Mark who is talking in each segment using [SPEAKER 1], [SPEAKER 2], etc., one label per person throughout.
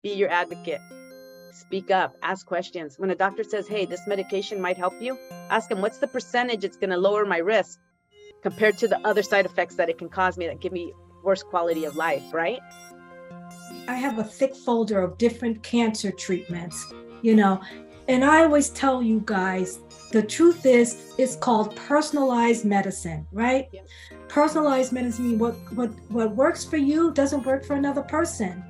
[SPEAKER 1] Be your advocate. Speak up, ask questions. When a doctor says, hey, this medication might help you, ask them, what's the percentage it's going to lower my risk compared to the other side effects that it can cause me that give me worse quality of life, right?
[SPEAKER 2] I have a thick folder of different cancer treatments, and I always tell you guys, the truth is, it's called personalized medicine, right? Yeah. Personalized medicine, what works for you doesn't work for another person.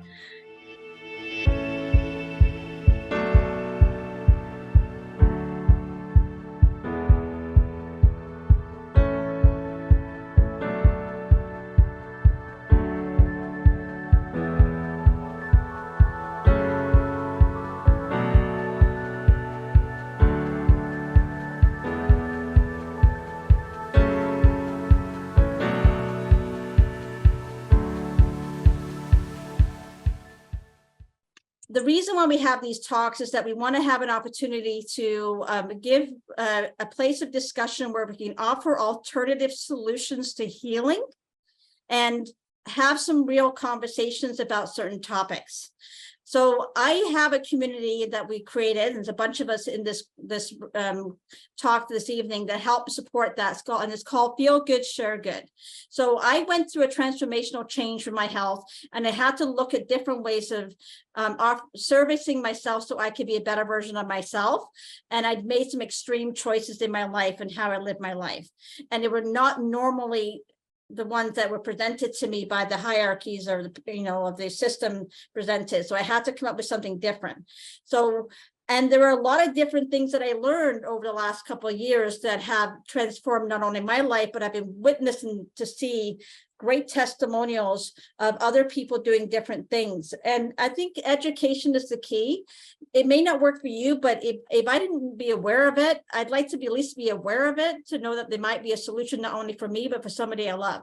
[SPEAKER 3] The reason why we have these talks is that we want to have an opportunity to give a place of discussion where we can offer alternative solutions to healing and have some real conversations about certain topics. So I have a community that we created, and there's a bunch of us in this talk this evening that help support that, and it's called Feel Good, Share Good. So I went through a transformational change for my health, and I had to look at different ways of servicing myself so I could be a better version of myself. And I'd made some extreme choices in my life and how I lived my life. And they were not normally the ones that were presented to me by the hierarchies or of the system presented. So I had to come up with something different. So, and there are a lot of different things that I learned over the last couple of years that have transformed not only my life, but I've been witnessing to see great testimonials of other people doing different things. And I think education is the key. It may not work for you, but if I didn't be aware of it, I'd like to at least be aware of it to know that there might be a solution not only for me, but for somebody I love.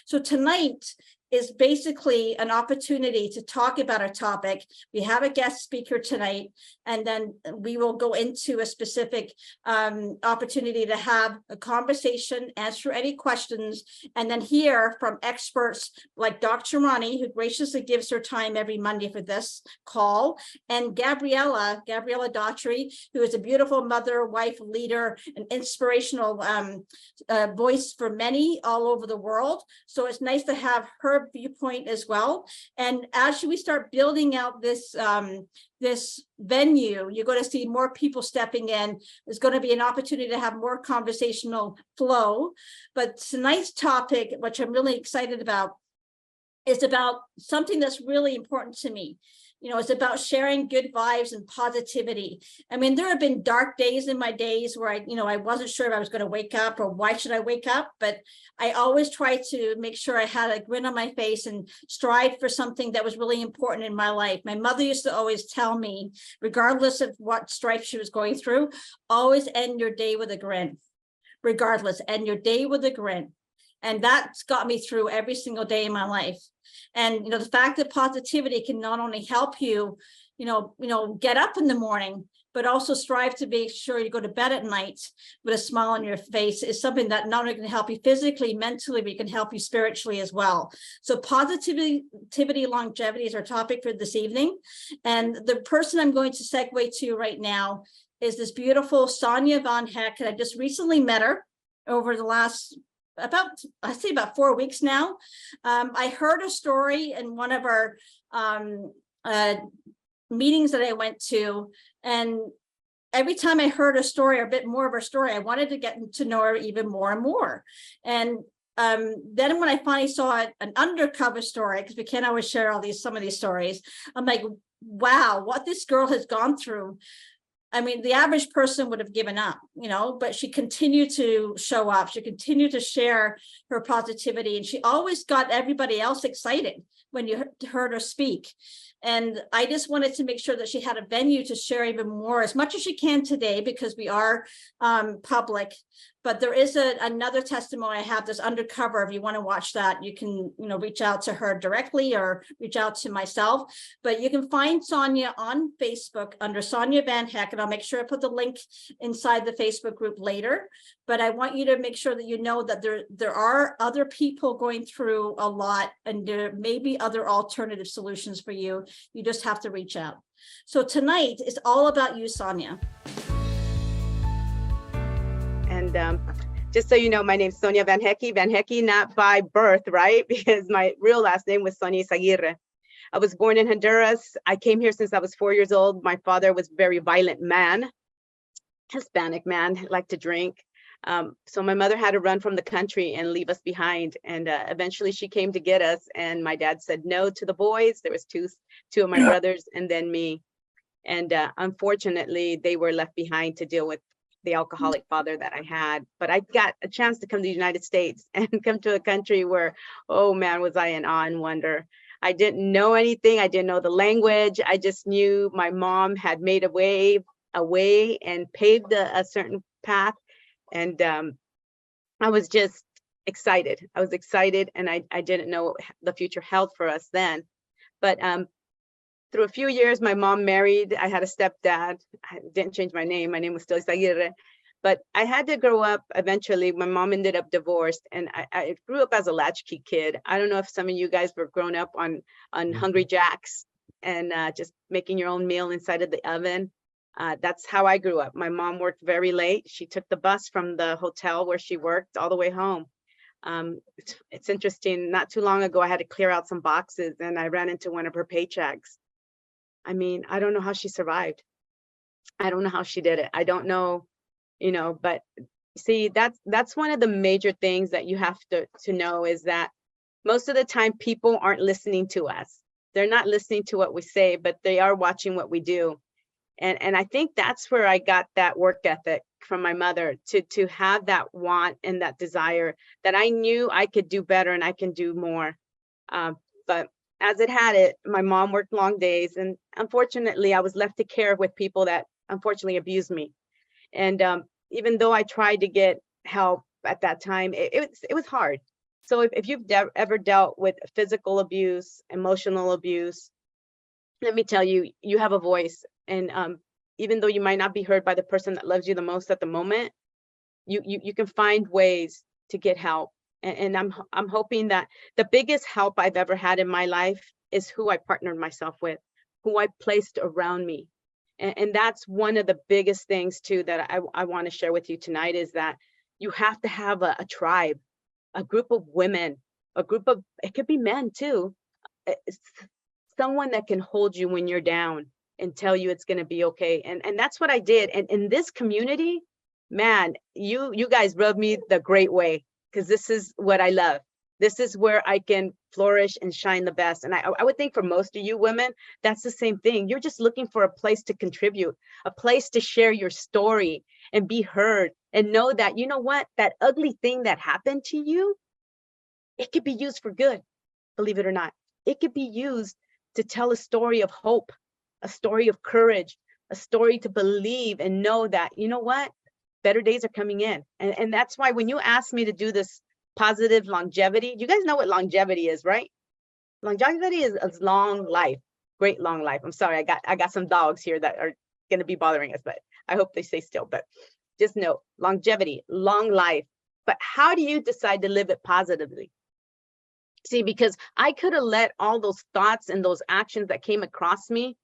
[SPEAKER 3] So tonight is basically an opportunity to talk about a topic. We have a guest speaker tonight, and then we will go into a specific opportunity to have a conversation, answer any questions, and then hear from experts like Dr. Roni, who graciously gives her time every Monday for this call, and Gabriela Daughtrey, who is a beautiful mother, wife, leader, an inspirational voice for many all over the world. So it's nice to have her viewpoint as well. And as we start building out this this venue, you're going to see more people stepping in. There's going to be an opportunity to have more conversational flow. But tonight's topic, which I'm really excited about, is about something that's really important to me. It's about sharing good vibes and positivity. I mean, there have been dark days in my days where I wasn't sure if I was going to wake up or why should I wake up, but I always try to make sure I had a grin on my face and strive for something that was really important in my life. My mother used to always tell me, regardless of what strife she was going through, always end your day with a grin. Regardless, end your day with a grin. And that's got me through every single day in my life. And, the fact that positivity can not only help you, get up in the morning, but also strive to make sure you go to bed at night with a smile on your face is something that not only can help you physically, mentally, but it can help you spiritually as well. So positivity, longevity is our topic for this evening. And the person I'm going to segue to right now is this beautiful Sonia von Hecke. I just recently met her over the last about 4 weeks now. I heard a story in one of our meetings that I went to, and every time I heard a story or a bit more of her story, I wanted to get to know her even more and more. And then when I finally saw an undercover story, because we can't always share some of these stories, I'm like, wow, what this girl has gone through. I mean, the average person would have given up, but she continued to show up. She continued to share her positivity, and she always got everybody else excited when you heard her speak. And I just wanted to make sure that she had a venue to share even more, as much as she can today, because we are public. But there is another testimony I have that's undercover. If you want to watch that, you can, reach out to her directly or reach out to myself. But you can find Sonia on Facebook under Sonia Van Hecke, and I'll make sure I put the link inside the Facebook group later. But I want you to make sure that you know that there are other people going through a lot, and there may be other alternative solutions for you. You just have to reach out. So tonight is all about you, Sonia.
[SPEAKER 1] And just so you know, my name's Sonia Van Hecke, not by birth, right? Because my real last name was Sonia Aguirre. I was born in Honduras. I came here since I was 4 years old. My father was a very violent man, Hispanic man, liked to drink. So my mother had to run from the country and leave us behind. And eventually she came to get us. And my dad said no to the boys. There was two of my brothers and then me. And unfortunately, they were left behind to deal with the alcoholic father that I had. But I got a chance to come to the United States and come to a country where, oh man, was I in awe and wonder. I didn't know anything. I didn't know the language. I just knew my mom had made a way and paved a certain path. And I was just excited. I was excited, and I didn't know what the future held for us then. But through a few years, my mom married. I had a stepdad. I didn't change my name. My name was still Aguirre. But I had to grow up eventually. My mom ended up divorced, and I grew up as a latchkey kid. I don't know if some of you guys were grown up on Hungry Jacks and just making your own meal inside of the oven. That's how I grew up. My mom worked very late. She took the bus from the hotel where she worked all the way home. It's interesting. Not too long ago, I had to clear out some boxes, and I ran into one of her paychecks. I mean, I don't know how she survived. I don't know how she did it. I don't know, but see, that's one of the major things that you have to know is that most of the time people aren't listening to us. They're not listening to what we say, but they are watching what we do. And I think that's where I got that work ethic from my mother, to have that want and that desire that I knew I could do better and I can do more. But as it had it, my mom worked long days, and unfortunately I was left to care with people that unfortunately abused me. And even though I tried to get help at that time, it was hard. So if you've ever dealt with physical abuse, emotional abuse, let me tell you, you have a voice. And even though you might not be heard by the person that loves you the most at the moment, you can find ways to get help. And I'm hoping that the biggest help I've ever had in my life is who I partnered myself with, who I placed around me. And that's one of the biggest things too that I want to share with you tonight, is that you have to have a tribe, a group of women, it could be men too, someone that can hold you when you're down and tell you it's going to be okay. And that's what I did. And in this community, man, you guys rub me the great way, because this is what I love. This is where I can flourish and shine the best. And I would think for most of you women, that's the same thing. You're just looking for a place to contribute, a place to share your story and be heard, and know that, you know what, that ugly thing that happened to you, it could be used for good, believe it or not. It could be used to tell a story of hope, a story of courage, a story to believe and know that, you know what, better days are coming in. And that's why when you asked me to do this positive longevity, you guys know what longevity is, right? Longevity is long life, great long life. I'm sorry, I got some dogs here that are going to be bothering us, but I hope they stay still. But just know, longevity, long life. But how do you decide to live it positively? See, because I could have let all those thoughts and those actions that came across me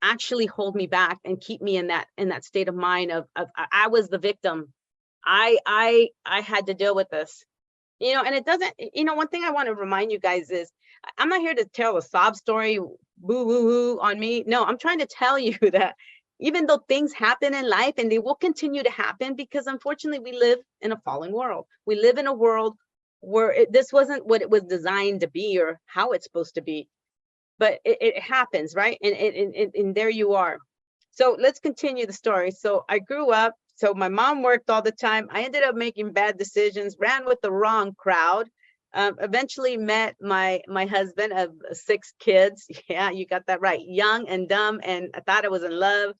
[SPEAKER 1] actually hold me back and keep me in that state of mind of I was the victim. I had to deal with this. And it doesn't, one thing I want to remind you guys is I'm not here to tell a sob story, boo woo woo on me. No, I'm trying to tell you that even though things happen in life, and they will continue to happen, because unfortunately we live in a fallen world. We live in a world where this wasn't what it was designed to be or how it's supposed to be, but it happens, right? And there you are. So let's continue the story. So I grew up. So my mom worked all the time. I ended up making bad decisions, ran with the wrong crowd, eventually met my husband of 6 kids. Yeah, you got that right. Young and dumb. And I thought I was in love.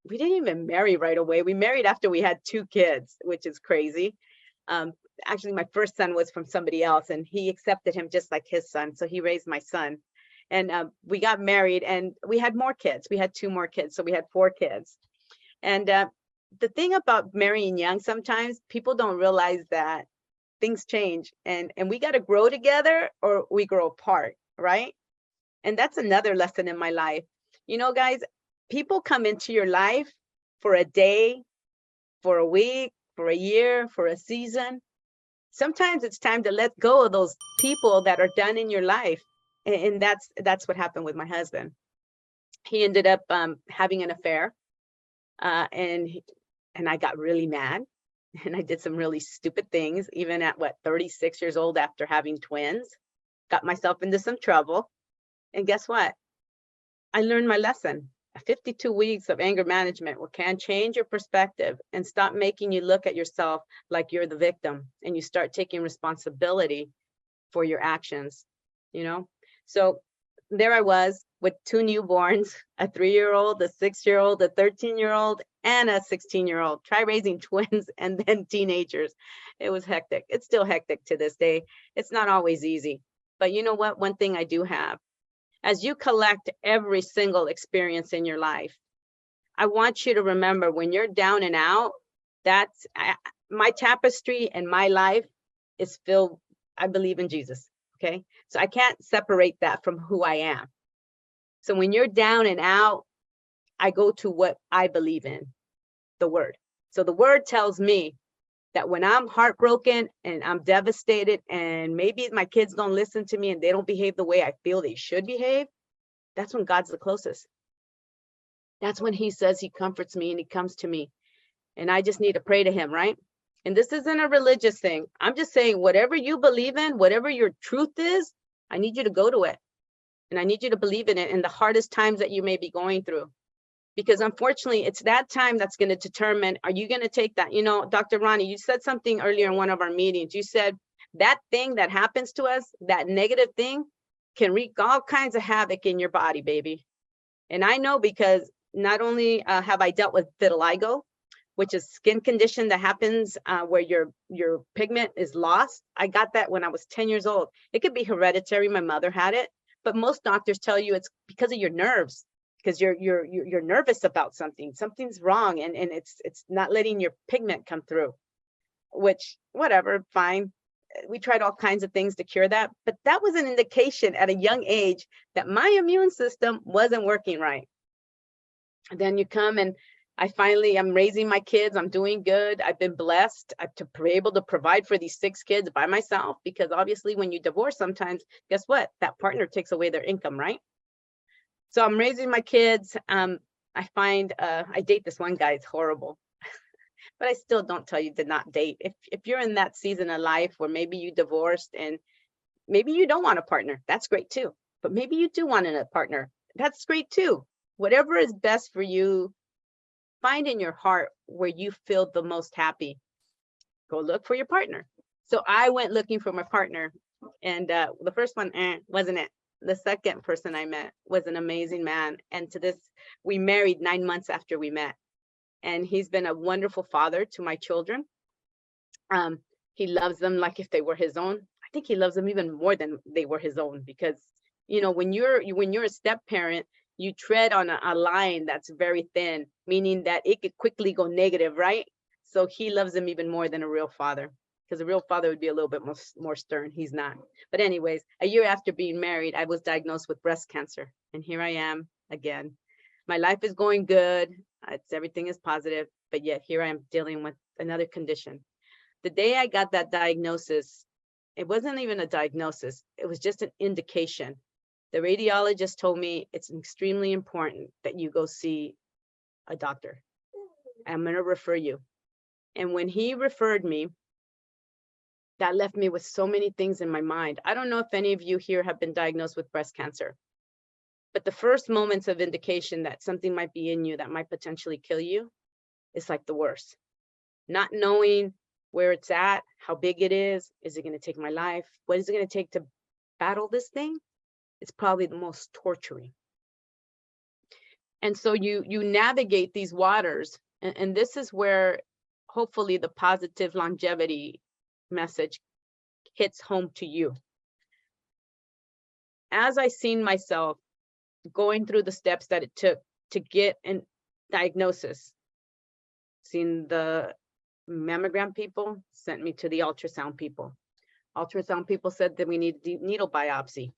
[SPEAKER 1] we didn't even marry right away. We married after we had 2 kids, which is crazy. Um, Actually, my first son was from somebody else, and he accepted him just like his son. So he raised my son. And we got married, and we had more kids. We had 2 more kids. So we had 4 kids. And the thing about marrying young, sometimes people don't realize that things change, and we got to grow together or we grow apart, right? And that's another lesson in my life. You know, guys, people come into your life for a day, for a week, for a year, for a season. Sometimes it's time to let go of those people that are done in your life. And that's what happened with my husband. He ended up having an affair, and I got really mad. And I did some really stupid things, even at 36 years old after having twins. Got myself into some trouble. And guess what? I learned my lesson. 52 weeks of anger management can change your perspective and stop making you look at yourself like you're the victim, and you start taking responsibility for your actions, you know? So there I was with 2 newborns, a 3-year-old, a 6-year-old, a 13-year-old, and a 16-year-old. Try raising twins and then teenagers. It was hectic. It's still hectic to this day. It's not always easy. But you know what? One thing I do have, as you collect every single experience in your life, I want you to remember when you're down and out, that's my tapestry and my life is filled, I believe in Jesus. Okay. So I can't separate that from who I am. So when you're down and out, I go to what I believe in, the word. So the word tells me that when I'm heartbroken and I'm devastated, and maybe my kids don't listen to me and they don't behave the way I feel they should behave, that's when God's the closest. That's when he says he comforts me and he comes to me. And I just need to pray to him, right? And this isn't a religious thing. I'm just saying, whatever you believe in, whatever your truth is, I need you to go to it. And I need you to believe in it in the hardest times that you may be going through. Because unfortunately, it's that time that's going to determine, are you going to take that? You know, Dr. Roni, you said something earlier in one of our meetings. You said that thing that happens to us, that negative thing, can wreak all kinds of havoc in your body, baby. And I know, because not only have I dealt with vitiligo, which is skin condition that happens where your pigment is lost. I got that when I was 10 years old. It could be hereditary. My mother had it, but most doctors tell you it's because of your nerves, because you're nervous about something. Something's wrong, and it's not letting your pigment come through. Which, whatever, fine. We tried all kinds of things to cure that, but that was an indication at a young age that my immune system wasn't working right. And then you come and I'm raising my kids. I'm doing good. I've been blessed to be able to provide for these 6 kids by myself, because obviously when you divorce, sometimes, guess what? That partner takes away their income, right? So I'm raising my kids. I find I date this one guy. It's horrible. But I still don't tell you to not date. If you're in that season of life where maybe you divorced and maybe you don't want a partner, that's great too. But maybe you do want a partner, that's great too. Whatever is best for you, find in your heart where you feel the most happy. Go look for your partner. So I went looking for my partner, and the first one wasn't it. The second person I met was an amazing man, and we married 9 months after we met. And he's been a wonderful father to my children. He loves them like if they were his own. I think he loves them even more than they were his own, because, you know, when you're a step parent, you tread on a line that's very thin, meaning that it could quickly go negative, right? So he loves them even more than a real father, because a real father would be a little bit more stern. He's not. But anyways, a year after being married, I was diagnosed with breast cancer. And here I am again. My life is going good. Everything is positive, but yet here I am dealing with another condition. The day I got that diagnosis, it wasn't even a diagnosis. It was just an indication. The radiologist told me it's extremely important that you go see a doctor. I'm going to refer you. And when he referred me, that left me with so many things in my mind. I don't know if any of you here have been diagnosed with breast cancer, but the first moments of indication that something might be in you that might potentially kill you is like the worst. Not knowing where it's at, how big it is it going to take my life? What is it going to take to battle this thing? It's probably the most torturing. And so you navigate these waters, and this is where hopefully the positive longevity message hits home to you. As I seen myself going through the steps that it took to get a diagnosis, seen the mammogram people sent me to the ultrasound people. Ultrasound people said that we need needle biopsy.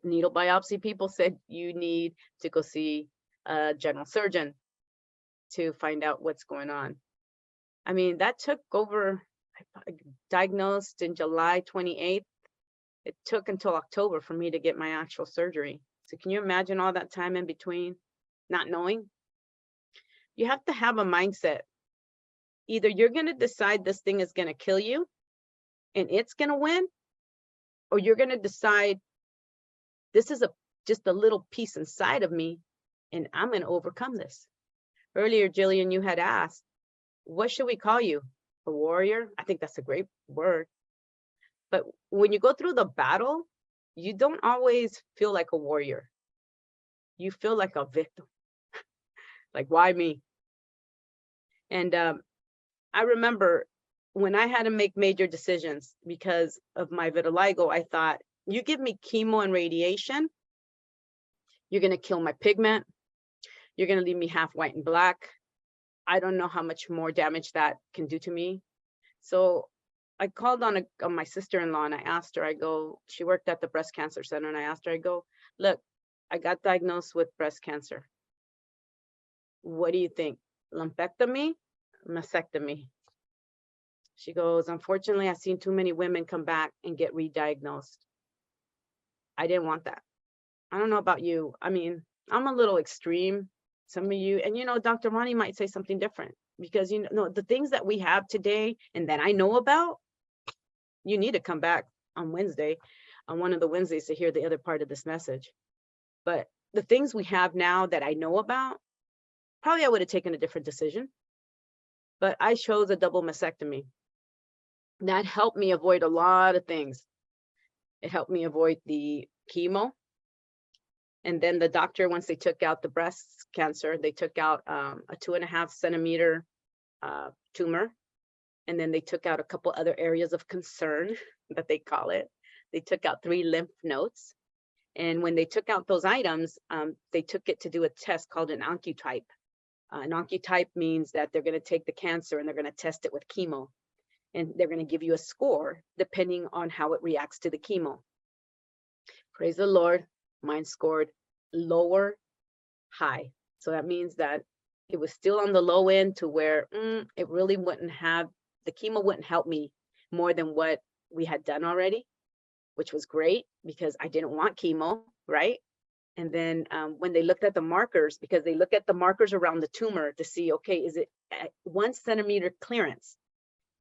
[SPEAKER 1] Needle biopsy people said you need to go see a general surgeon to find out what's going on. I mean, that took over, diagnosed in July 28th. It took until October for me to get my actual surgery. So can you imagine all that time in between, not knowing? You have to have a mindset. Either you're going to decide this thing is going to kill you and it's going to win, or you're going to decide this is just a little piece inside of me and I'm going to overcome this. Earlier, Gillian, you had asked, what should we call you? A warrior? I think that's a great word. But when you go through the battle, you don't always feel like a warrior. You feel like a victim. Like, why me? And I remember when I had to make major decisions because of my vitiligo, I thought, you give me chemo and radiation, you're going to kill my pigment. You're going to leave me half white and black. I don't know how much more damage that can do to me. So I called on my sister-in-law and I asked her, she worked at the breast cancer center, and I asked her, look, I got diagnosed with breast cancer. What do you think? Lumpectomy, mastectomy? She goes, unfortunately, I've seen too many women come back and get re-diagnosed. I didn't want that. I don't know about you. I mean, I'm a little extreme. Some of you, and Dr. Roni might say something different, because the things that we have today and that I know about, you need to come back on Wednesday, on one of the Wednesdays, to hear the other part of this message. But the things we have now that I know about, probably I would have taken a different decision. But I chose a double mastectomy. That helped me avoid a lot of things. It helped me avoid the chemo. And then the doctor, once they took out the breast cancer, they took out a 2.5 centimeter tumor. And then they took out a couple other areas of concern that they call it. They took out 3 lymph nodes. And when they took out those items, they took it to do a test called an oncotype. An oncotype means that they're going to take the cancer and they're going to test it with chemo. And they're going to give you a score depending on how it reacts to the chemo. Praise the Lord. Mine scored lower, high. So that means that it was still on the low end to where it really wouldn't have, the chemo wouldn't help me more than what we had done already, which was great because I didn't want chemo, right? And then when they looked at the markers, because they look at the markers around the tumor to see, okay, is it at 1 centimeter clearance?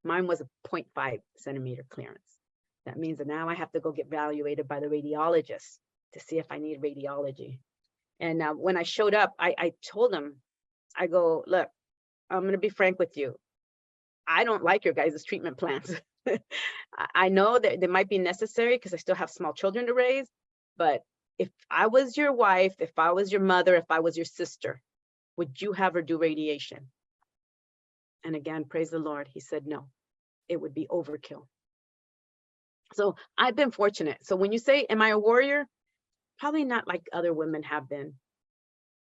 [SPEAKER 1] Mine was a 0.5 centimeter clearance. That means that now I have to go get evaluated by the radiologist to see if I need radiology. And when I showed up, I told him, I go, look, I'm going to be frank with you. I don't like your guys' treatment plans. I know that they might be necessary because I still have small children to raise, but if I was your wife, if I was your mother, if I was your sister, would you have her do radiation? And again, praise the Lord, he said no, it would be overkill. So I've been fortunate. So when you say, am I a warrior? Probably not like other women have been,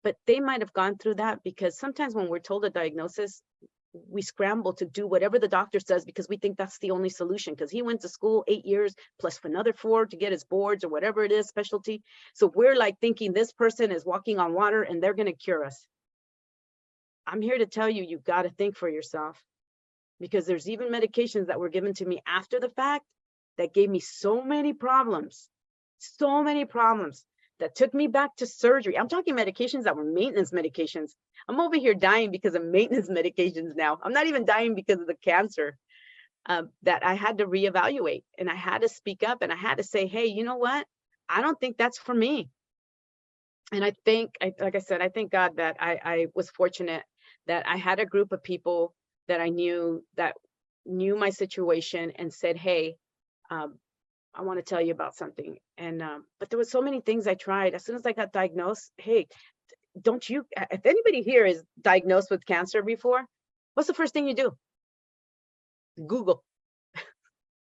[SPEAKER 1] but they might have gone through that, because sometimes when we're told a diagnosis, we scramble to do whatever the doctor says because we think that's the only solution, because he went to school 8 years plus another 4 to get his boards or whatever it is, specialty. So we're like thinking this person is walking on water and they're going to cure us. I'm here to tell you, you got to think for yourself, because there's even medications that were given to me after the fact that gave me so many problems that took me back to surgery. I'm talking medications that were maintenance medications. I'm over here dying because of maintenance medications now. I'm not even dying because of the cancer that I had to reevaluate, and I had to speak up, and I had to say, hey, you know what? I don't think that's for me. And I think, like I said, I thank God that I was fortunate that I had a group of people that I knew that knew my situation and said, hey, I want to tell you about something. And but there was so many things I tried. As soon as I got diagnosed, hey, don't you, if anybody here is diagnosed with cancer before, what's the first thing you do? Google.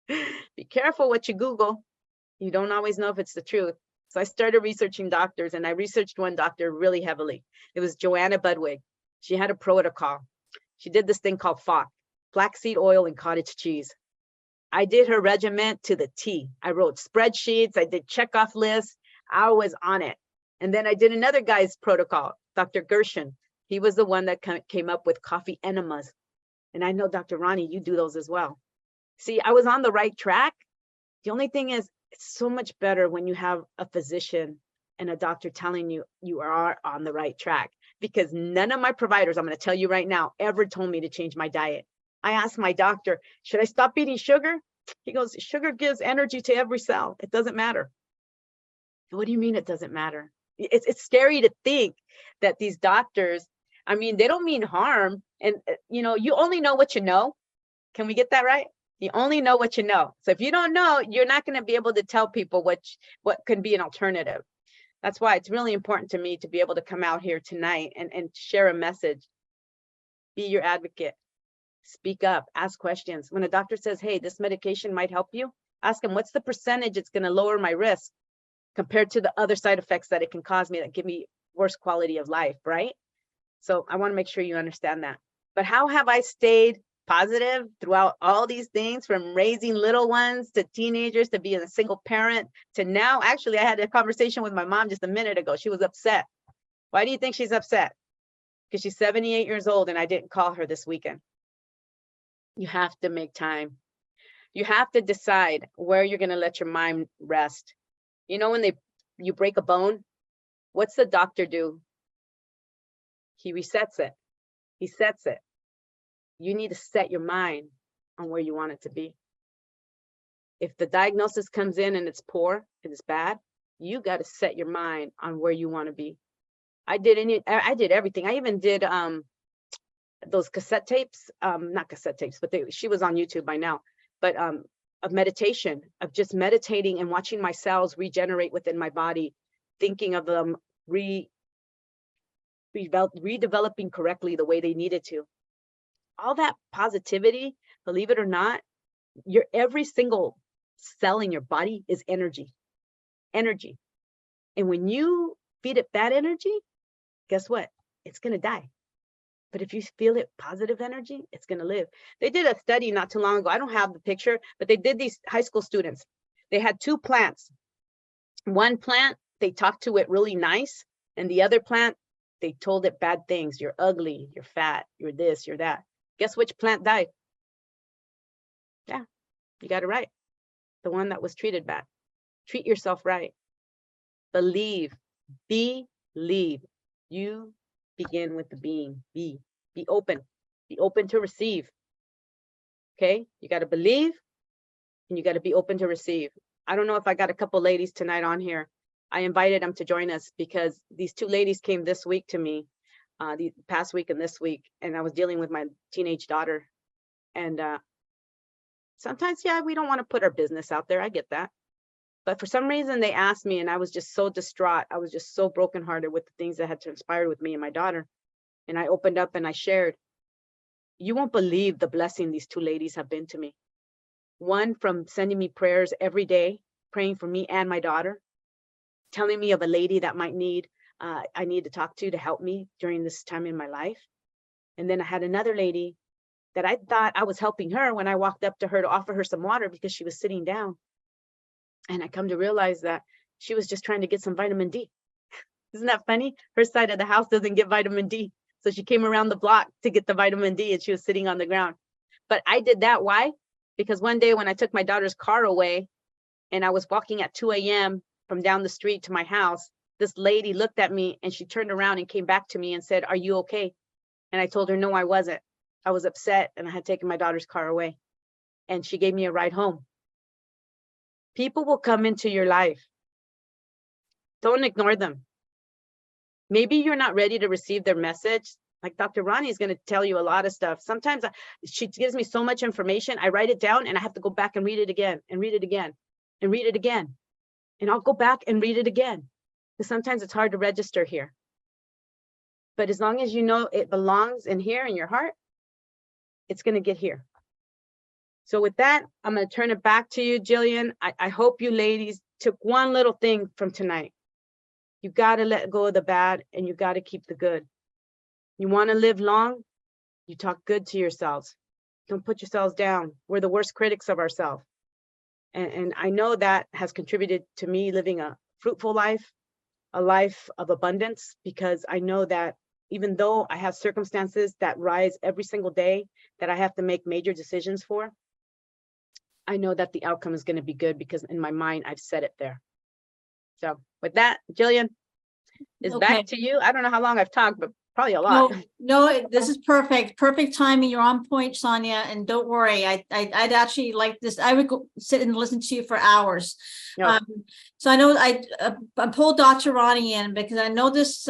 [SPEAKER 1] Be careful what you Google. You don't always know if it's the truth. So I started researching doctors, and I researched one doctor really heavily. It was Joanna Budwig. She had a protocol. She did this thing called FOC, flaxseed oil and cottage cheese. I did her regimen to the T. I wrote spreadsheets. I did checkoff lists. I was on it. And then I did another guy's protocol, Dr. Gershon. He was the one that came up with coffee enemas. And I know, Dr. Roni, you do those as well. See, I was on the right track. The only thing is, it's so much better when you have a physician and a doctor telling you you are on the right track, because none of my providers, I'm going to tell you right now, ever told me to change my diet. I asked my doctor, should I stop eating sugar? He goes, sugar gives energy to every cell. It doesn't matter. What do you mean it doesn't matter? It's scary to think that these doctors, I mean, they don't mean harm. And, you know, you only know what you know. Can we get that right? You only know what you know. So if you don't know, you're not going to be able to tell people what can be an alternative. That's why it's really important to me to be able to come out here tonight and share a message. Be your advocate. Speak up, ask questions. When a doctor says, hey, this medication might help you, ask them, what's the percentage it's going to lower my risk compared to the other side effects that it can cause me that give me worse quality of life, right? So I want to make sure you understand that. But how have I stayed positive throughout all these things, from raising little ones to teenagers to being a single parent to now? Actually, I had a conversation with my mom just a minute ago. She was upset. Why do you think she's upset? Because she's 78 years old and I didn't call her this weekend. You have to make time. You have to decide where you're going to let your mind rest. You know, when you break a bone, what's the doctor do? He resets it. He sets it. You need to set your mind on where you want it to be. If the diagnosis comes in and it's poor and it's bad, you got to set your mind on where you want to be. I did everything. I even did those cassette tapes, not cassette tapes, but she was on YouTube by now, but of meditation, of just meditating and watching my cells regenerate within my body, thinking of them redeveloping correctly the way they needed to. All that positivity, believe it or not, every single cell in your body is energy. Energy. And when you feed it bad energy, guess what? It's going to die. But if you feel it positive energy, it's going to live. They did a study not too long ago. I don't have the picture, but they did these high school students. They had two plants. One plant, they talked to it really nice. And the other plant, they told it bad things. You're ugly, you're fat, you're this, you're that. Guess which plant died? Yeah, you got it right. The one that was treated bad. Treat yourself right. Believe. Believe. You begin with the being. Be open. Be open to receive. Okay? You got to believe and you got to be open to receive. I don't know if I got a couple ladies tonight on here. I invited them to join us because these two ladies came this week to me, the past week and this week, and I was dealing with my teenage daughter. And sometimes, yeah, we don't want to put our business out there. I get that. But for some reason, they asked me, and I was just so distraught. I was just so brokenhearted with the things that had transpired with me and my daughter. And I opened up and I shared. You won't believe the blessing these two ladies have been to me. One from sending me prayers every day, praying for me and my daughter, telling me of a lady that might need, I need to talk to help me during this time in my life. And then I had another lady that I thought I was helping her when I walked up to her to offer her some water because she was sitting down. And I come to realize that she was just trying to get some vitamin D. Isn't that funny? Her side of the house doesn't get vitamin D. So she came around the block to get the vitamin D and she was sitting on the ground. But I did that. Why? Because one day when I took my daughter's car away and I was walking at 2 a.m. from down the street to my house, this lady looked at me and she turned around and came back to me and said, "Are you okay?" And I told her, no, I wasn't. I was upset and I had taken my daughter's car away. And she gave me a ride home. People will come into your life. Don't ignore them. Maybe you're not ready to receive their message. Like Dr. Roni is going to tell you a lot of stuff. Sometimes she gives me so much information. I write it down and I have to go back and read it again and read it again and read it again. And I'll go back and read it again. Because sometimes it's hard to register here. But as long as you know it belongs in here in your heart, it's going to get here. So with that, I'm going to turn it back to you, Gillian. I hope you ladies took one little thing from tonight. You got to let go of the bad and you got to keep the good. You want to live long? You talk good to yourselves. Don't put yourselves down. We're the worst critics of ourselves. And I know that has contributed to me living a fruitful life, a life of abundance, because I know that even though I have circumstances that rise every single day that I have to make major decisions for, I know that the outcome is going to be good because in my mind, I've set it there. So with that, Gillian, is back to you. I don't know how long I've talked, but probably a lot.
[SPEAKER 3] No, this is perfect. Perfect timing. You're on point, Sonia. And don't worry, I'd actually like this. I would go sit and listen to you for hours.
[SPEAKER 1] No.
[SPEAKER 3] So I know I pulled Dr. Roni in because I know this.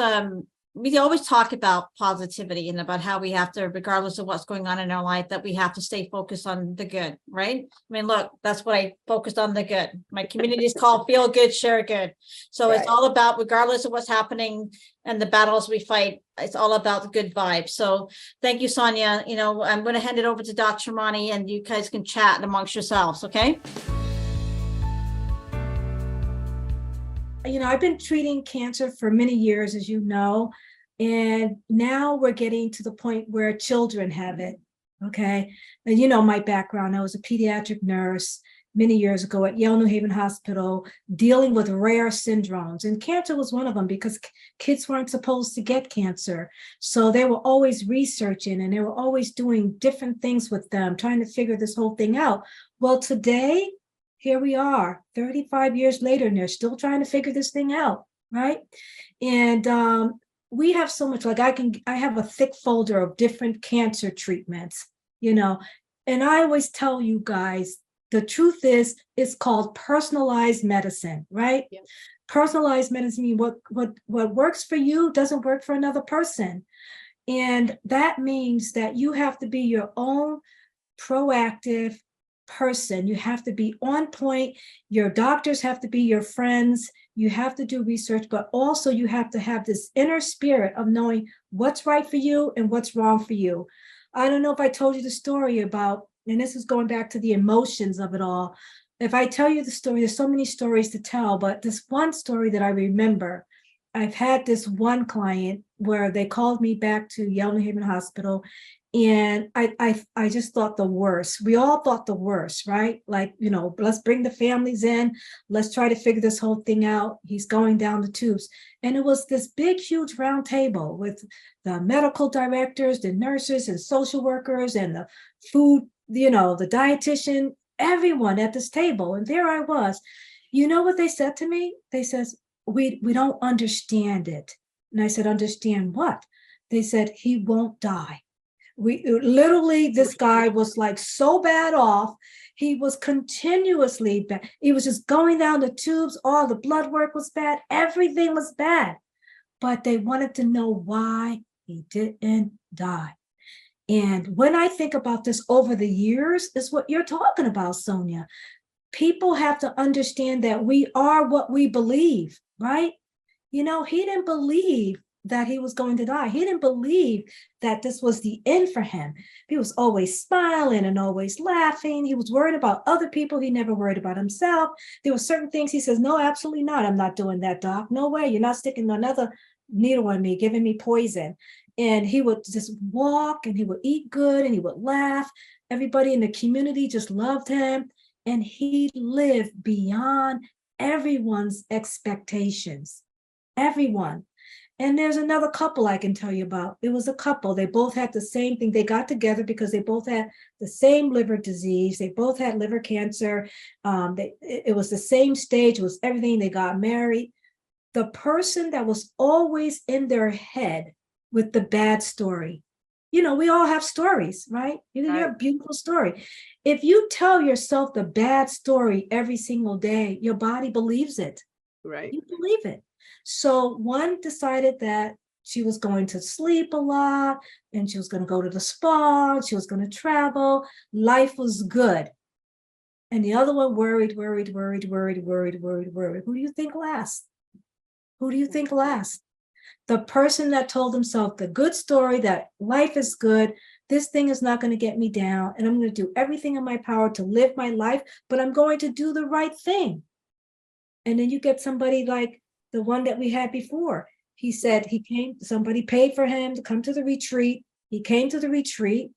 [SPEAKER 3] We always talk about positivity and about how we have to, regardless of what's going on in our life, that we have to stay focused on the good, right? I mean, look, that's what I focused on, the good. My community is called Feel Good, Share Good. So It's all about, regardless of what's happening and the battles we fight, it's all about the good vibes. So thank you, Sonia. You know, I'm going to hand it over to Dr. Roni and you guys can chat amongst yourselves, okay?
[SPEAKER 2] You know, I've been treating cancer for many years, as you know, and now we're getting to the point where children have it, okay? And you know my background, I was a pediatric nurse many years ago at Yale New Haven Hospital, dealing with rare syndromes, and cancer was one of them because kids weren't supposed to get cancer. So they were always researching and they were always doing different things with them, trying to figure this whole thing out. Well, today, here we are 35 years later and they're still trying to figure this thing out, right? And we have so much, like I have a thick folder of different cancer treatments, you know, and I always tell you guys, the truth is it's called personalized medicine, right? Yeah. Personalized medicine means what works for you doesn't work for another person. And that means that you have to be your own proactive person. You have to be on point. Your doctors have to be your friends. You have to do research, but also you have to have this inner spirit of knowing what's right for you and what's wrong for you. I don't know if I told you the story about, and this is going back to the emotions of it all. If I tell you the story, there's so many stories to tell, but this one story that I remember, I've had this one client where they called me back to Yale New Haven Hospital. And I just thought the worst. We all thought the worst, right? Like, you know, let's bring the families in. Let's try to figure this whole thing out. He's going down the tubes. And it was this big, huge round table with the medical directors, the nurses and social workers and the food, you know, the dietitian, everyone at this table. And there I was. You know what they said to me? They says, we don't understand it. And I said, understand what? They said, he won't die. We literally, this guy was like so bad off. He was continuously bad. He was just going down the tubes. All the blood work was bad. Everything was bad. But they wanted to know why he didn't die. And when I think about this over the years, is what you're talking about, Sonia. People have to understand that we are what we believe, right? You know, he didn't believe that he was going to die. He didn't believe that this was the end for him. He was always smiling and always laughing. He was worried about other people. He never worried about himself. There were certain things he says, no, absolutely not. I'm not doing that, doc. No way. You're not sticking another needle in me, giving me poison. And he would just walk and he would eat good and he would laugh. Everybody in the community just loved him. And he lived beyond everyone's expectations. Everyone. And there's another couple I can tell you about. It was a couple. They both had the same thing. They got together because they both had the same liver disease. They both had liver cancer. It was the same stage. It was everything. They got married. The person that was always in their head with the bad story. You know, we all have stories, right? You have a beautiful story. If you tell yourself the bad story every single day, your body believes it.
[SPEAKER 1] Right.
[SPEAKER 2] You believe it. So one decided that she was going to sleep a lot and she was going to go to the spa, she was going to travel. Life was good. And the other one worried. Who do you think last? Who do you think last? The person that told himself the good story that life is good, this thing is not going to get me down, and I'm going to do everything in my power to live my life, but I'm going to do the right thing. And then you get somebody like the one that we had before. He said he came, somebody paid for him to come to the retreat. He came to the retreat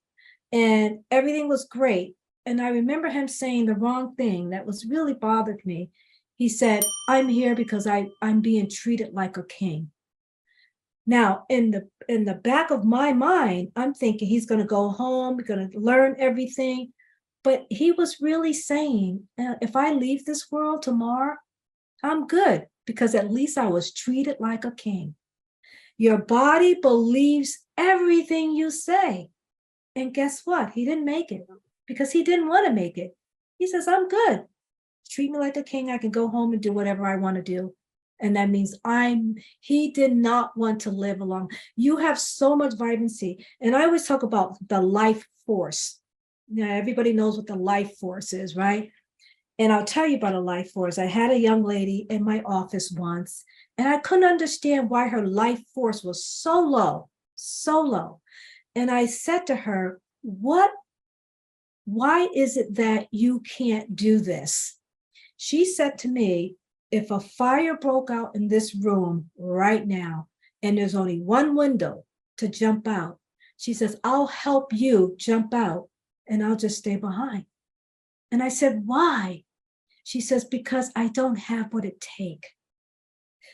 [SPEAKER 2] and everything was great. And I remember him saying the wrong thing that was really bothered me. He said, I'm here because I'm being treated like a king. Now, in the back of my mind, I'm thinking he's going to go home, he's going to learn everything. But he was really saying, if I leave this world tomorrow, I'm good because at least I was treated like a king. Your body believes everything you say. And guess what? He didn't make it because he didn't want to make it. He says, I'm good. Treat me like a king. I can go home and do whatever I want to do. And that means he did not want to live along. You have so much vibrancy. And I always talk about the life force. Now, everybody knows what the life force is, right? And I'll tell you about a life force. I had a young lady in my office once, and I couldn't understand why her life force was so low, so low. And I said to her, why is it that you can't do this? She said to me, if a fire broke out in this room right now, and there's only one window to jump out, she says, I'll help you jump out and I'll just stay behind. And I said, why? She says, because I don't have what it takes.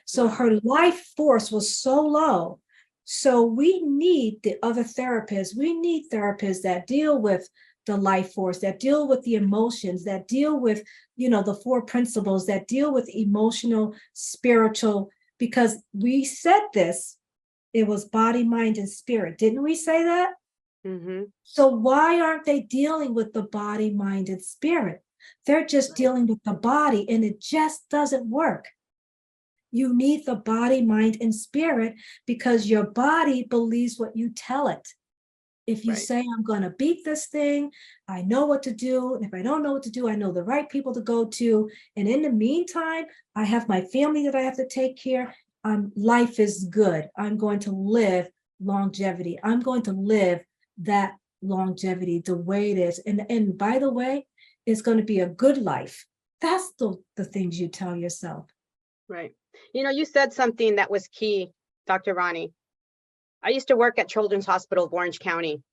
[SPEAKER 2] So her life force was so low. So we need the other therapists. We need therapists that deal with the life force, that deal with the emotions, that deal with, the 4 principles, that deal with emotional, spiritual, because we said this, it was body, mind, and spirit. Didn't we say that?
[SPEAKER 1] Mm-hmm.
[SPEAKER 2] So why aren't they dealing with the body, mind, and spirit? They're just dealing with the body, and it just doesn't work. You need the body, mind, and spirit because your body believes what you tell it. If you say, I'm going to beat this thing, I know what to do. And if I don't know what to do, I know the right people to go to. And in the meantime, I have my family that I have to take care. Life is good. I'm going to live longevity. I'm going to live that longevity the way it is. And by the way, it's going to be a good life. That's the things you tell yourself.
[SPEAKER 1] Right. You said something that was key, Dr. Roni. I used to work at Children's Hospital of Orange County.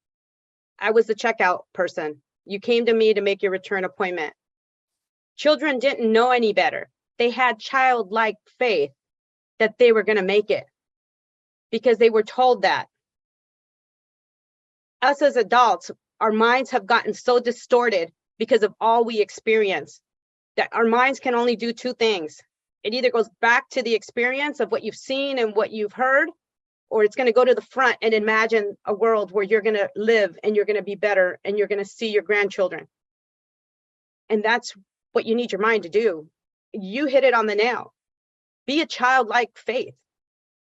[SPEAKER 1] I was the checkout person. You came to me to make your return appointment. Children didn't know any better. They had childlike faith that they were going to make it because they were told that. Us as adults, our minds have gotten so distorted because of all we experience that our minds can only do 2 things. It either goes back to the experience of what you've seen and what you've heard, or it's going to go to the front and imagine a world where you're going to live and you're going to be better and you're going to see your grandchildren. And that's what you need your mind to do. You hit it on the nail. Be a childlike faith.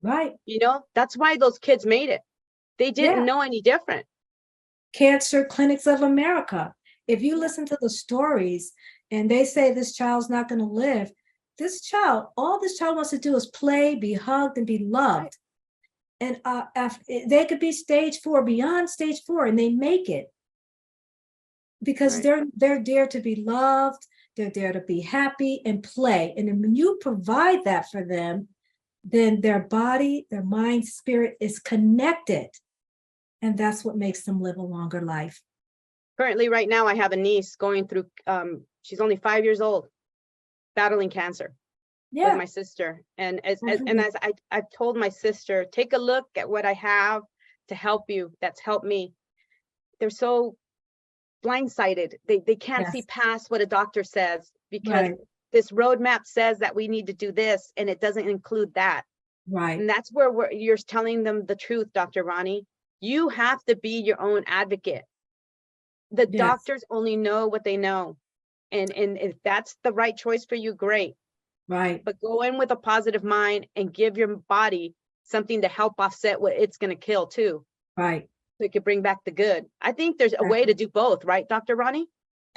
[SPEAKER 2] Right.
[SPEAKER 1] That's why those kids made it. They didn't know any different.
[SPEAKER 2] Cancer Clinics of America. If you listen to the stories and they say this child's not going to live, all this child wants to do is play, be hugged, and be loved. And they could be stage 4, beyond stage 4, and they make it because they're there to be loved. They're there to be happy and play. And then when you provide that for them, then their body, their mind, spirit is connected. And that's what makes them live a longer life.
[SPEAKER 1] Currently, right now, I have a niece going through, she's only 5 years old, battling cancer with my sister. And as I've told my sister, take a look at what I have to help you. That's helped me. They're so blindsided. They can't see past what a doctor says because this roadmap says that we need to do this and it doesn't include that.
[SPEAKER 2] Right.
[SPEAKER 1] And that's where you're telling them the truth, Dr. Roni. You have to be your own advocate. The doctors only know what they know. And if that's the right choice for you, great.
[SPEAKER 2] Right.
[SPEAKER 1] But go in with a positive mind and give your body something to help offset what it's going to kill too.
[SPEAKER 2] Right.
[SPEAKER 1] So it could bring back the good. I think there's a way to do both, right, Dr. Roni?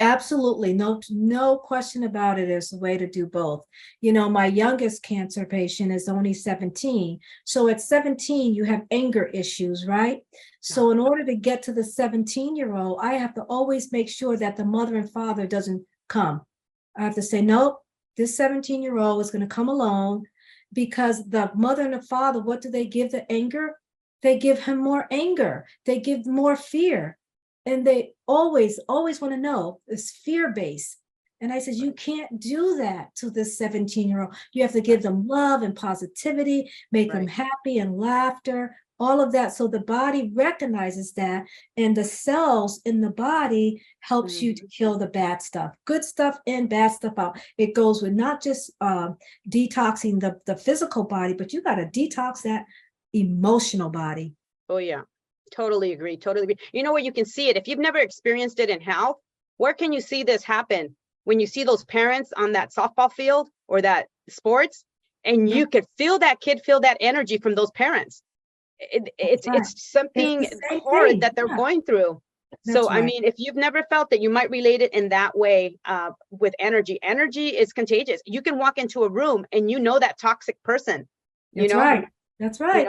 [SPEAKER 2] Absolutely. No question about it. There's a way to do both. My youngest cancer patient is only 17. So at 17, you have anger issues, right? So in order to get to the 17-year-old, I have to always make sure that the mother and father doesn't come. I have to say, nope, this 17-year-old is going to come alone, because the mother and the father, what do they give the anger? They give him more anger. They give more fear. And they always want to know, it's fear-based. And I said, you can't do that to this 17-year-old. You have to give them love and positivity, make them happy and laughter, all of that. So the body recognizes that, and the cells in the body helps you to kill the bad stuff, good stuff in, bad stuff out. It goes with not just detoxing the physical body, but you got to detox that emotional body.
[SPEAKER 1] Oh, yeah. Totally agree. Totally agree. You know where you can see it? If you've never experienced it in health, where can you see this happen? When you see those parents on that softball field or that sports, and you could feel that kid feel that energy from those parents. It's something horrid that they're going through. So, I mean, if you've never felt that, you might relate it in that way with energy. Energy is contagious. You can walk into a room and that toxic person,
[SPEAKER 2] That's right. That's right.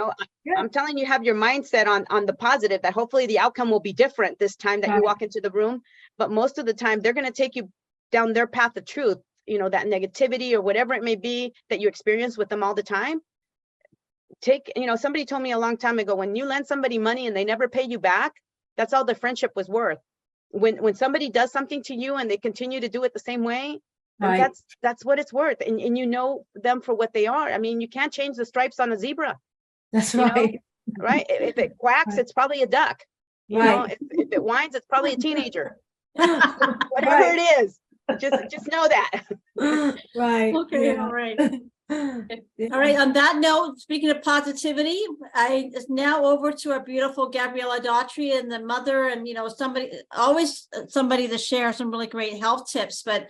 [SPEAKER 1] I'm telling you, have your mindset on the positive, that hopefully the outcome will be different this time that you walk into the room. But most of the time, they're going to take you down their path of truth, that negativity or whatever it may be that you experience with them all the time. Somebody told me a long time ago, when you lend somebody money and they never pay you back, that's all the friendship was worth. When somebody does something to you and they continue to do it the same way, that's what it's worth. And you know them for what they are. I mean, you can't change the stripes on a zebra.
[SPEAKER 2] That's right.
[SPEAKER 1] Right? If it quacks, it's probably a duck. If it whines, it's probably a teenager. Whatever it is, just know that.
[SPEAKER 2] Right.
[SPEAKER 3] Okay. All right. All right. On that note, speaking of positivity, it's now over to our beautiful Gabriela Daughtrey, and the mother, and somebody to share some really great health tips. But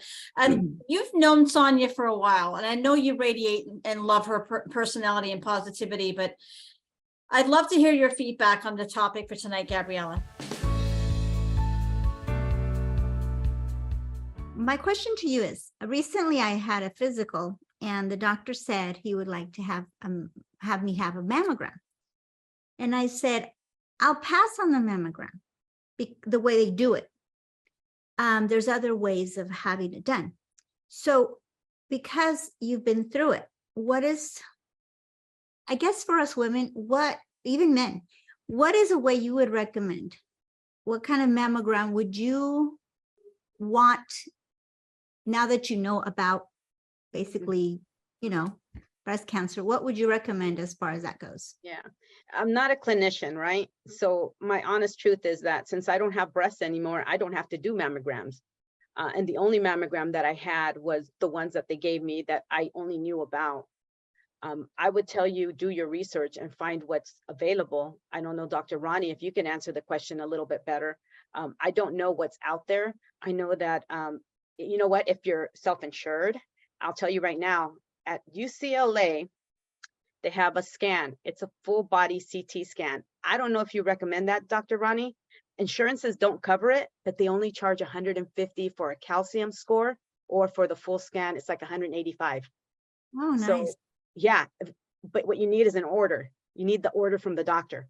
[SPEAKER 3] you've known Sonia for a while, and I know you radiate and love her personality and positivity. But I'd love to hear your feedback on the topic for tonight, Gabriela.
[SPEAKER 4] My question to you is, recently I had a physical, and the doctor said he would like to have me have a mammogram. And I said, I'll pass on the mammogram, the way they do it. There's other ways of having it done. So because you've been through it, I guess for us women, even men, what is a way you would recommend? What kind of mammogram would you want, now that you know about basically, breast cancer? What would you recommend as far as that goes?
[SPEAKER 1] Yeah, I'm not a clinician, right? So my honest truth is that since I don't have breasts anymore, I don't have to do mammograms. And the only mammogram that I had was the ones that they gave me that I only knew about. I would tell you, do your research and find what's available. I don't know, Dr. Roni, if you can answer the question a little bit better. I don't know what's out there. I know that, if you're self-insured, I'll tell you right now, at UCLA, they have a scan. It's a full body CT scan. I don't know if you recommend that, Dr. Roni. Insurances don't cover it, but they only charge $150 for a calcium score, or for the full scan, it's like $185.
[SPEAKER 4] Oh, nice.
[SPEAKER 1] So, yeah, but what you need is an order. You need the order from the doctor.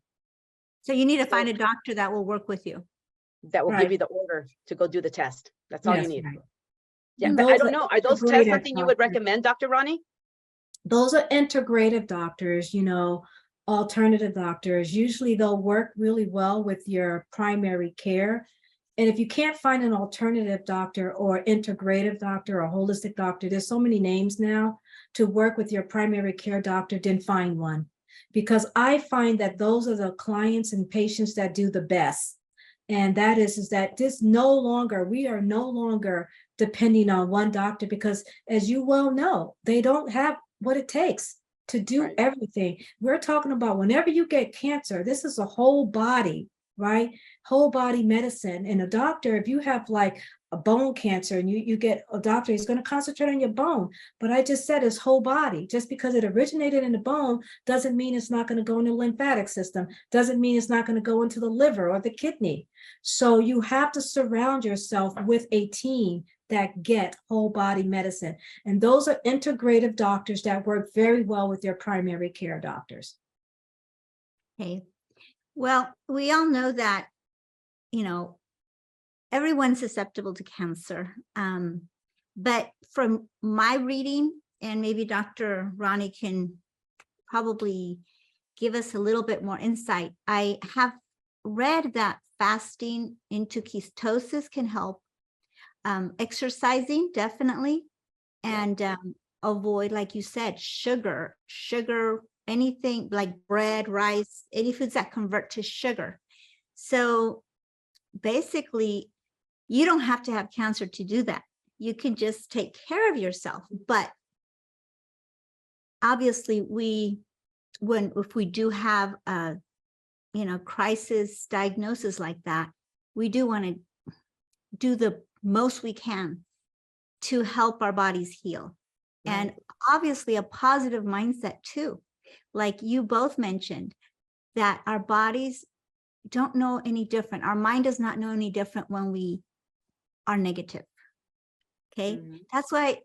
[SPEAKER 4] So you need to find a doctor that will work with you.
[SPEAKER 1] That will give you the order to go do the test. That's all you need.
[SPEAKER 2] Right.
[SPEAKER 1] Yeah, but I don't know. Are those tests something you would recommend, Dr. Roni?
[SPEAKER 2] Those are integrative doctors, alternative doctors. Usually they'll work really well with your primary care. And if you can't find an alternative doctor or integrative doctor or holistic doctor, there's so many names now to work with your primary care doctor, then find one. Because I find that those are the clients and patients that do the best. And that is that we are no longer depending on one doctor, because as you well know, they don't have what it takes to do everything. We're talking about whenever you get cancer, this is a whole body, right? Whole body medicine. And a doctor, if you have like a bone cancer and you get a doctor, he's going to concentrate on your bone. But I just said his whole body. Just because it originated in the bone doesn't mean it's not going to go in the lymphatic system, doesn't mean it's not going to go into the liver or the kidney. So you have to surround yourself with a team that get whole body medicine. And those are integrative doctors that work very well with your primary care doctors.
[SPEAKER 4] Okay. Well, we all know that, everyone's susceptible to cancer. But from my reading, and maybe Dr. Roni can probably give us a little bit more insight, I have read that fasting into ketosis can help, exercising definitely, and avoid, like you said, sugar, anything like bread, rice, any foods that convert to sugar. So basically, you don't have to have cancer to do that. You can just take care of yourself. But obviously, if we do have a crisis diagnosis like that, we do want to do the most we can to help our bodies heal. Right. And obviously a positive mindset too. Like you both mentioned, that our bodies don't know any different. Our mind does not know any different when we are negative. Okay. Mm-hmm. That's why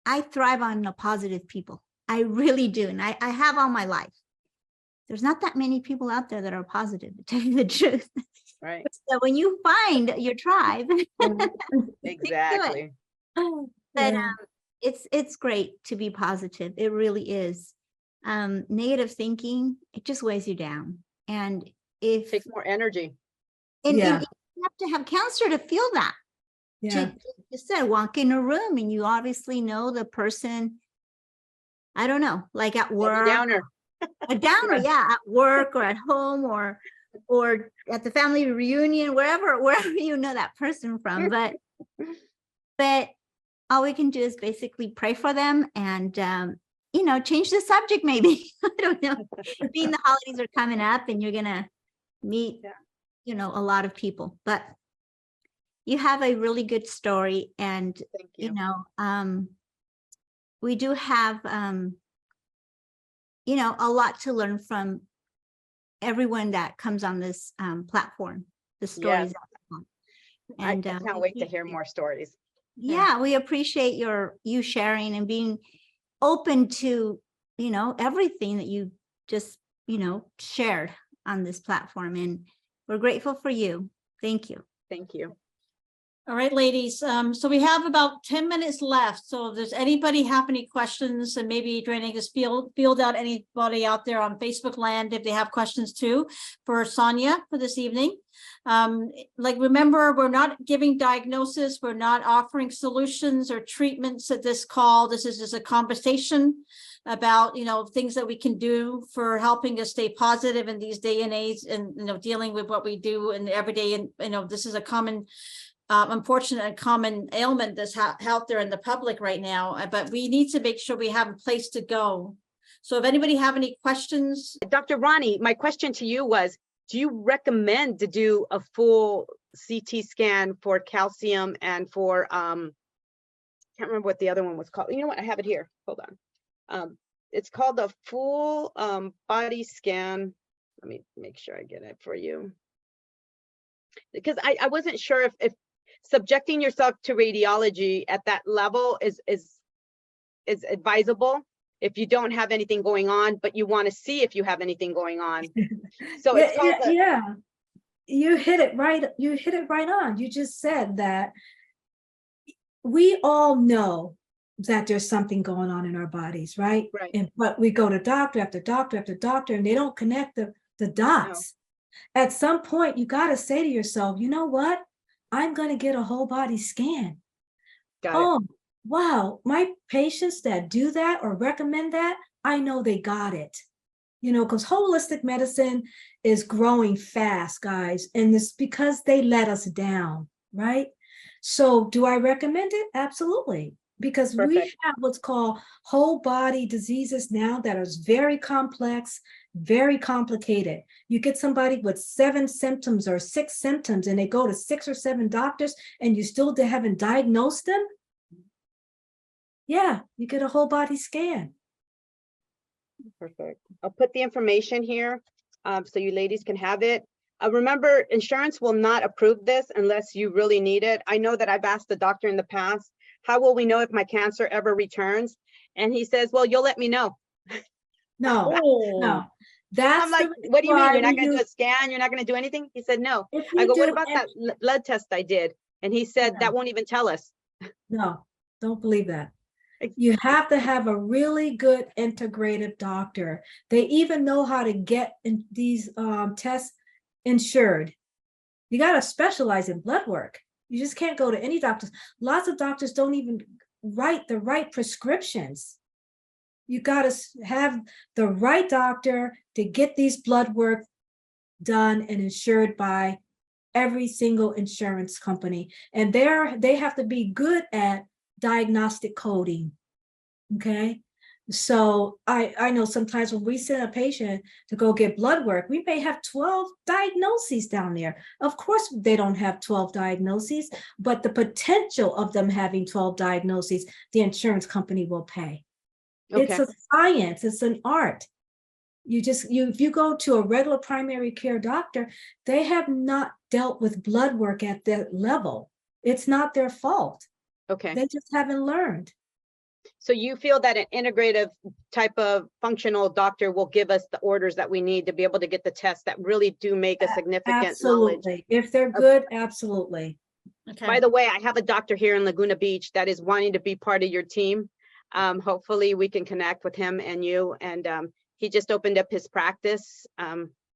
[SPEAKER 4] I thrive on the positive people. I really do. And I have all my life. There's not that many people out there that are positive, to tell you the truth.
[SPEAKER 1] Right.
[SPEAKER 4] So when you find your tribe,
[SPEAKER 1] exactly.
[SPEAKER 4] But it's great to be positive. It really is. Negative thinking, it just weighs you down. And if
[SPEAKER 1] takes more energy.
[SPEAKER 4] And you have to have cancer to feel that.
[SPEAKER 2] Yeah.
[SPEAKER 4] You said walk in a room and you obviously know the person, I don't know, like at work. A downer, yeah, at work or at home or at the family reunion, wherever you know that person from. But all we can do is basically pray for them and change the subject maybe. I don't know. Being the holidays are coming up and you're gonna meet a lot of people. But you have a really good story, and
[SPEAKER 1] thank you.
[SPEAKER 4] We do have a lot to learn from everyone that comes on this platform, the stories.
[SPEAKER 1] Yes. And I can't wait to hear more stories.
[SPEAKER 4] Yeah, we appreciate you sharing and being open to, everything that you just, shared on this platform. And we're grateful for you. Thank you.
[SPEAKER 1] Thank you.
[SPEAKER 3] All right, ladies. So we have about 10 minutes left. So if there's anybody have any questions, and maybe Adriana just field out anybody out there on Facebook land if they have questions too for Sonia for this evening. Remember, we're not giving diagnosis. We're not offering solutions or treatments at this call. This is just a conversation about, things that we can do for helping us stay positive in these day and age, and, dealing with what we do in every day. And, this is a common unfortunate and common ailment that's out there in the public right now, but we need to make sure we have a place to go. So if anybody have any questions.
[SPEAKER 1] Dr. Roni, my question to you was, do you recommend to do a full CT scan for calcium and for, can't remember what the other one was called. You know what, I have it here, hold on. It's called the full body scan. Let me make sure I get it for you. Because I wasn't sure if subjecting yourself to radiology at that level is advisable if you don't have anything going on, but you want to see if you have anything going on. So it's called
[SPEAKER 2] you hit it right. You hit it right on. You just said that we all know that there's something going on in our bodies, right?
[SPEAKER 1] Right.
[SPEAKER 2] But we go to doctor after doctor after doctor, and they don't connect the dots. No. At some point, you got to say to yourself, you know what? I'm going to get a whole body scan.
[SPEAKER 1] Got it.
[SPEAKER 2] Wow. My patients that do that or recommend that, I know they got it. Because holistic medicine is growing fast, guys. And it's because they let us down, right? So do I recommend it? Absolutely. Because
[SPEAKER 1] Perfect.
[SPEAKER 2] We have what's called whole body diseases now that are very complex, very complicated. You get somebody with 7 symptoms or 6 symptoms and they go to 6 or 7 doctors and you still haven't diagnosed them. Yeah, you get a whole body scan.
[SPEAKER 1] Perfect. I'll put the information here so you ladies can have it. Remember, insurance will not approve this unless you really need it. I know that I've asked the doctor in the past, how will we know if my cancer ever returns? And he says, well, you'll let me know.
[SPEAKER 2] No,
[SPEAKER 3] Oh.
[SPEAKER 2] no. That's
[SPEAKER 1] I'm like,
[SPEAKER 2] the
[SPEAKER 1] what do you mean?
[SPEAKER 2] why
[SPEAKER 1] You're not
[SPEAKER 2] we
[SPEAKER 1] going to do
[SPEAKER 2] use-
[SPEAKER 1] a scan? You're not going to do anything? He said, no.
[SPEAKER 2] if
[SPEAKER 1] I
[SPEAKER 2] you
[SPEAKER 1] go, what
[SPEAKER 2] do
[SPEAKER 1] about
[SPEAKER 2] any-
[SPEAKER 1] that blood test I did? And he said,
[SPEAKER 2] Yeah.
[SPEAKER 1] that won't even tell us.
[SPEAKER 2] No, don't believe that. You have to have a really good integrative doctor. They even know how to get these tests insured. You got to specialize in blood work. You just can't go to any doctors. Lots of doctors don't even write the right prescriptions. You got to have the right doctor to get these blood work done and insured by every single insurance company. And they have to be good at diagnostic coding. Okay. So I know sometimes when we send a patient to go get blood work, we may have 12 diagnoses down there. Of course, they don't have 12 diagnoses, but the potential of them having 12 diagnoses, the insurance company will pay. It's
[SPEAKER 1] Okay.
[SPEAKER 2] a science, it's an art. If you go to a regular primary care doctor, they have not dealt with blood work at that level. It's not their fault.
[SPEAKER 1] Okay.
[SPEAKER 2] They just haven't learned.
[SPEAKER 1] So you feel that an integrative type of functional doctor will give us the orders that we need to be able to get the tests that really do make a significant knowledge.
[SPEAKER 2] Absolutely. If they're good, absolutely.
[SPEAKER 3] Okay.
[SPEAKER 1] By the way, I have a doctor here in Laguna Beach that is wanting to be part of your team. Hopefully we can connect with him and you. And he just opened up his practice.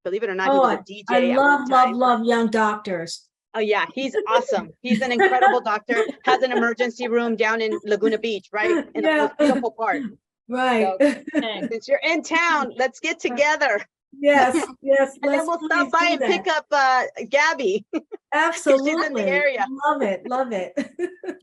[SPEAKER 1] Believe it or not, he was a DJ
[SPEAKER 2] I
[SPEAKER 1] at
[SPEAKER 2] love,
[SPEAKER 1] one
[SPEAKER 2] love,
[SPEAKER 1] time.
[SPEAKER 2] love young doctors.
[SPEAKER 1] Oh yeah, he's awesome. He's an incredible doctor, has an emergency room down in Laguna Beach, right? In the most beautiful part.
[SPEAKER 2] Right.
[SPEAKER 3] Okay.
[SPEAKER 1] Since you're in town, let's get together.
[SPEAKER 2] Yes, yes.
[SPEAKER 1] And then we'll stop by and pick up Gabby.
[SPEAKER 2] Absolutely.
[SPEAKER 1] area.
[SPEAKER 2] Love it, love it.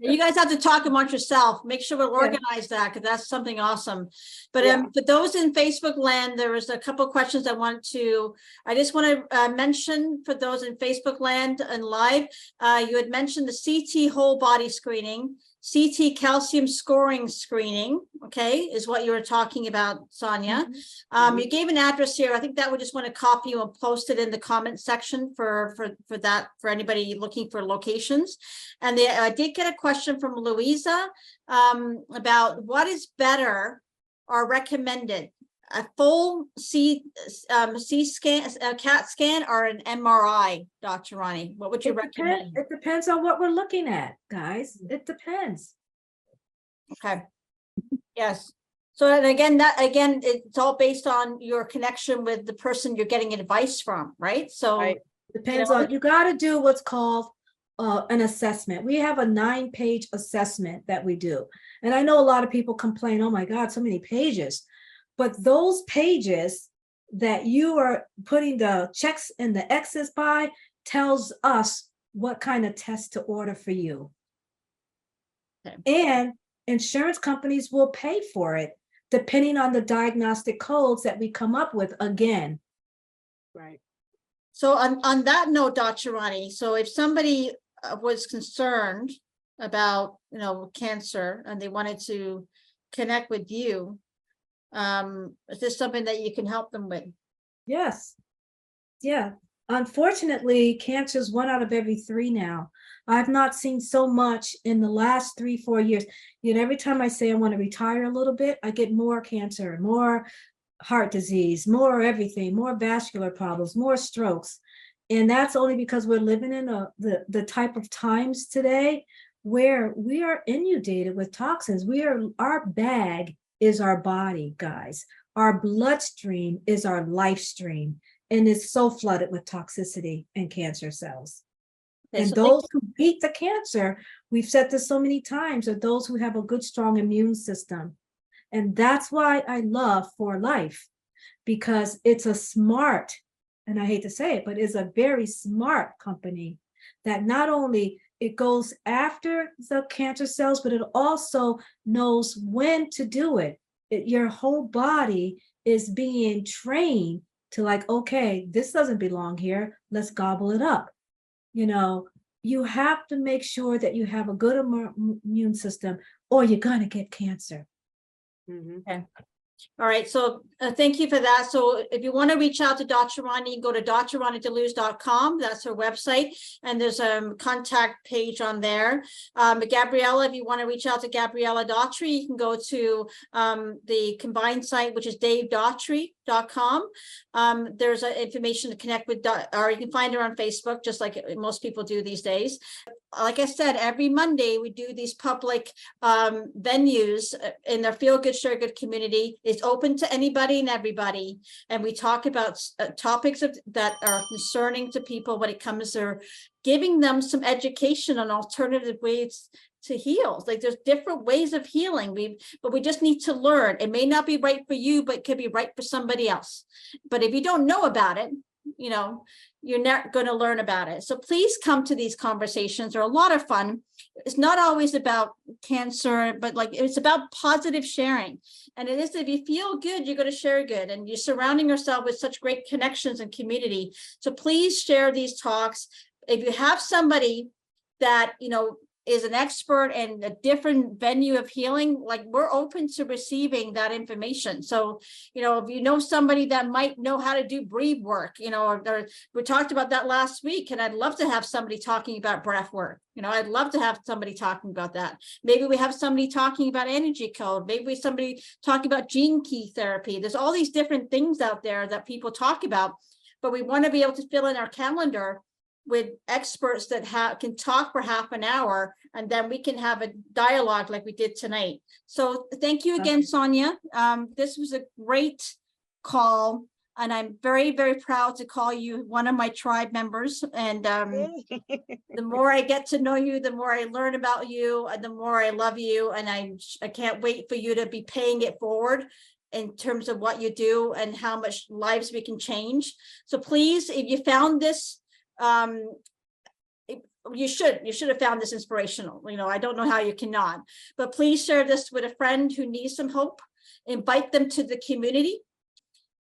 [SPEAKER 3] You guys have to talk amongst yourself. Make sure we'll
[SPEAKER 2] Yeah.
[SPEAKER 3] organize that because that's something awesome. But
[SPEAKER 1] Yeah.
[SPEAKER 3] for those in Facebook land, there was a couple of questions I just want to mention for those in Facebook land and live. You had mentioned the CT whole body screening, CT calcium scoring screening, okay, is what you were talking about, Sonia. You gave an address here. I think that we just want to copy and post it in the comment section for anybody looking for locations. And I did get a question from Louisa about what is better or recommended, a full CT scan, a CAT scan, or an MRI, Dr. Roni? What would you recommend?
[SPEAKER 2] It depends on what we're looking at, guys. It depends.
[SPEAKER 3] Okay. Yes. So and again, it's all based on your connection with the person you're getting advice from, right? So
[SPEAKER 1] Right.
[SPEAKER 2] Depends on, you got to do what's called an assessment. We have a 9-page assessment that we do. And I know a lot of people complain, oh my God, so many pages. But those pages that you are putting the checks and the X's by tells us what kind of test to order for you.
[SPEAKER 3] Okay.
[SPEAKER 2] And insurance companies will pay for it, depending on the diagnostic codes that we come up with again.
[SPEAKER 1] Right.
[SPEAKER 3] So on that note, Dr. Roni, so if somebody was concerned about, cancer and they wanted to connect with you, is this something that you can help them with?
[SPEAKER 2] Yes. Yeah. Unfortunately, cancer is 1 out of every 3 now. I've not seen so much in the last 3-4 years. Every time I say I want to retire a little bit, I get more cancer, more heart disease, more everything, more vascular problems, more strokes. And that's only because we're living in the type of times today where we are inundated with toxins. Our bag is our body, guys. Our bloodstream is our life stream, and it's so flooded with toxicity and cancer cells.
[SPEAKER 3] Okay,
[SPEAKER 2] And
[SPEAKER 3] so
[SPEAKER 2] those who beat the cancer, we've said this so many times, are those who have a good, strong immune system. And that's why I love For Life, because it's a smart, and I hate to say it, but it's a very smart company that not only it goes after the cancer cells, but it also knows when to do it. Your whole body is being trained to like, okay, this doesn't belong here. Let's gobble it up. You know, you have to make sure that you have a good immune system or you're going to get cancer.
[SPEAKER 3] Okay. All right, so thank you for that. So if you want to reach out to Dr. Roni, go to drronideluz.com. That's her website, and there's a contact page on there. Gabriela, if you want to reach out to Gabriela Daughtrey, you can go to the combined site, which is davedaughtrey.com. There's information to connect with, or you can find her on Facebook, just like most people do these days. Like I said, every Monday we do these public venues in the Feel Good Share Good community. It's open to anybody and everybody, and we talk about topics that are concerning to people when it comes to giving them some education on alternative ways to heal. Like there's different ways of healing, but we just need to learn. It may not be right for you, but it could be right for somebody else. But if you don't know about it, you know, you're not going to learn about it. So please come to these conversations. They're a lot of fun. It's not always about cancer, but like it's about positive sharing. And it is, if you feel good, you're going to share good, and you're surrounding yourself with such great connections and community. So please share these talks. If you have somebody that, you know, is an expert in a different venue of healing, like we're open to receiving that information. So, you know, if you know somebody that might know how to do breathe work, you know, or we talked about that last week, and I'd love to have somebody talking about breath work. You know, I'd love to have somebody talking about that. Maybe we have somebody talking about energy code. Maybe somebody talking about gene key therapy. There's all these different things out there that people talk about, but we want to be able to fill in our calendar with experts that can talk for half an hour, and then we can have a dialogue like we did tonight. So thank you again, Sonia. This was a great call, and I'm very, very proud to call you one of my tribe members. And the more I get to know you, the more I learn about you, and the more I love you. And I can't wait for you to be paying it forward in terms of what you do and how much lives we can change. So please, if you found this, you should have found this inspirational. You know, I don't know how you cannot, but please share this with a friend who needs some hope. Invite them to the community.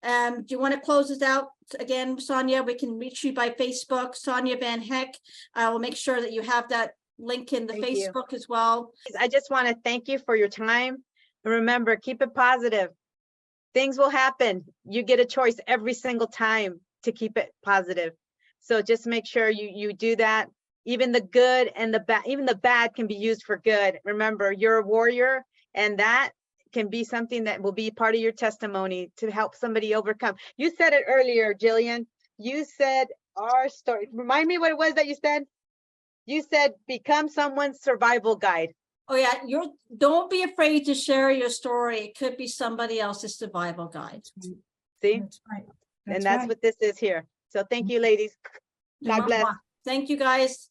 [SPEAKER 3] Do you want to close this out again, Sonia? We can reach you by Facebook, Sonia Van Hecke. I will make sure that you have that link in the Facebook as well.
[SPEAKER 1] I just want to thank you for your time. And remember, keep it positive. Things will happen. You get a choice every single time to keep it positive. So just make sure you do that. Even the good and the bad, even the bad can be used for good. Remember, you're a warrior, and that can be something that will be part of your testimony to help somebody overcome. You said it earlier, Gillian. You said our story. Remind me what it was that you said. You said become someone's survival guide.
[SPEAKER 3] Oh yeah, don't be afraid to share your story. It could be somebody else's survival guide.
[SPEAKER 1] See?
[SPEAKER 2] That's right.
[SPEAKER 1] And that's what this is here. So thank you, ladies. God bless.
[SPEAKER 3] Thank you, guys.